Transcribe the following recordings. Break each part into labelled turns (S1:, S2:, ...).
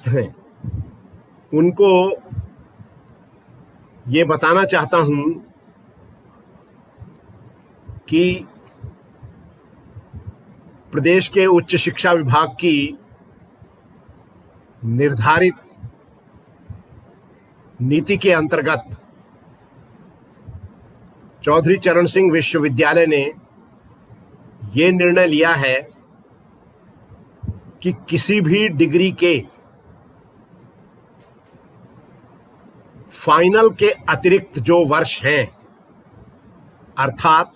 S1: त्रस्त हैं उनको ये बताना चाहता हूं कि प्रदेश के उच्च शिक्षा विभाग की निर्धारित नीति के अंतर्गत चौधरी चरण सिंह विश्वविद्यालय ने ये निर्णय लिया है कि किसी भी डिग्री के फाइनल के अतिरिक्त जो वर्ष हैं, अर्थात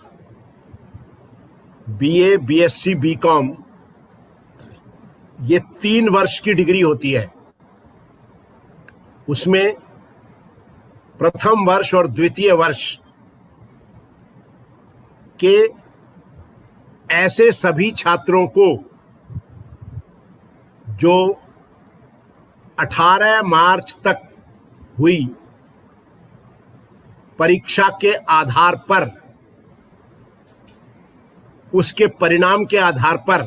S1: बीए, बीएससी, बीकॉम, ये 3 वर्ष की डिग्री होती है। उसमें प्रथम वर्ष और द्वितीय वर्ष के ऐसे सभी छात्रों को जो 18 मार्च तक हुई परीक्षा के आधार पर, उसके परिणाम के आधार पर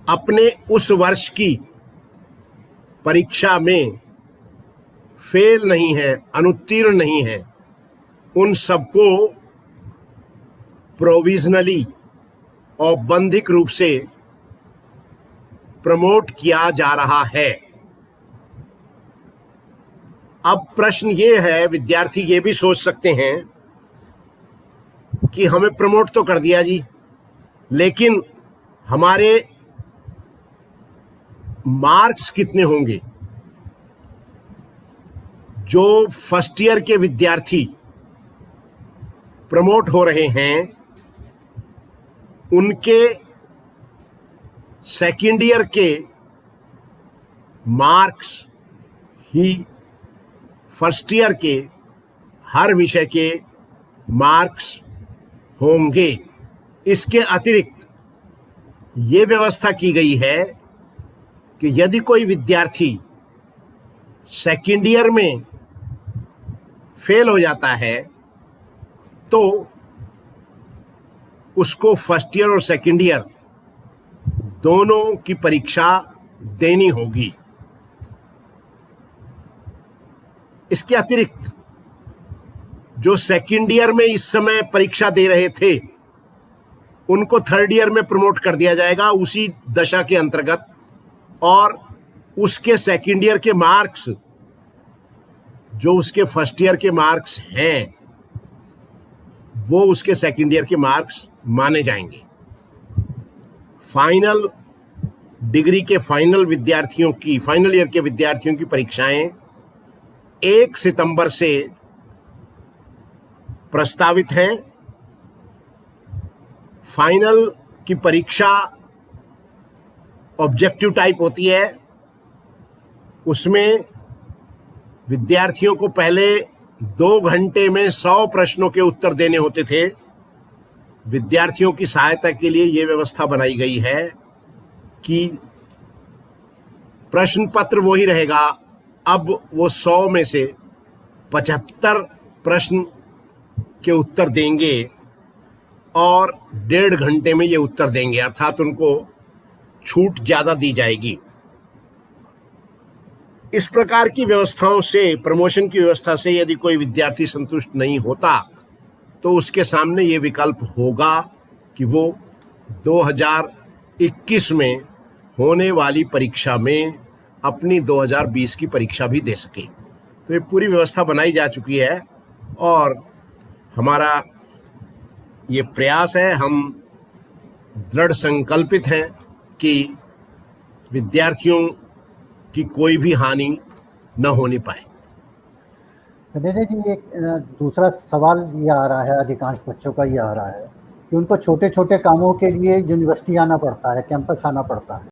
S1: अपने उस वर्ष की परीक्षा में फेल नहीं है, अनुत्तीर्ण नहीं है, उन सबको प्रोविजनली औपबंधिक रूप से प्रमोट किया जा रहा है। अब प्रश्न ये है, विद्यार्थी ये भी सोच सकते हैं कि हमें प्रमोट तो कर दिया जी, लेकिन हमारे मार्क्स कितने होंगे? जो फर्स्ट ईयर के विद्यार्थी प्रमोट हो रहे हैं, उनके सेकेंड ईयर के मार्क्स ही फर्स्ट ईयर के हर विषय के मार्क्स होंगे। इसके अतिरिक्त ये व्यवस्था की गई है कि यदि कोई विद्यार्थी सेकेंड ईयर में फेल हो जाता है तो उसको फर्स्ट ईयर और सेकेंड ईयर दोनों की परीक्षा देनी होगी। इसके अतिरिक्त जो सेकेंड ईयर में इस समय परीक्षा दे रहे थे, उनको थर्ड ईयर में प्रमोट कर दिया जाएगा उसी दशा के अंतर्गत, और उसके सेकेंड ईयर के मार्क्स जो उसके फर्स्ट ईयर के मार्क्स हैं, वो उसके सेकेंड ईयर के मार्क्स माने जाएंगे। फाइनल डिग्री के फाइनल ईयर के विद्यार्थियों की परीक्षाएं 1 सितंबर से प्रस्तावित हैं। फाइनल की परीक्षा ऑब्जेक्टिव टाइप होती है। उसमें विद्यार्थियों को पहले 2 घंटे में 100 प्रश्नों के उत्तर देने होते थे। विद्यार्थियों की सहायता के लिए यह व्यवस्था बनाई गई है कि प्रश्न पत्र वही रहेगा, अब वो 100 में से 75 प्रश्न के उत्तर देंगे और 1.5 घंटे में ये उत्तर देंगे, अर्थात उनको छूट ज्यादा दी जाएगी। इस प्रकार की व्यवस्थाओं से, प्रमोशन की व्यवस्था से यदि कोई विद्यार्थी संतुष्ट नहीं होता तो उसके सामने ये विकल्प होगा कि वो 2021 में होने वाली परीक्षा में अपनी 2020 की परीक्षा भी दे सके। तो ये पूरी व्यवस्था बनाई जा चुकी है और हमारा ये प्रयास है, हम दृढ़ संकल्पित हैं कि विद्यार्थियों की कोई भी हानि न होने पाए।
S2: जैसे कि एक दूसरा सवाल ये आ रहा है, अधिकांश बच्चों का ये आ रहा है कि उनको छोटे छोटे कामों के लिए यूनिवर्सिटी आना पड़ता है, कैंपस आना पड़ता है।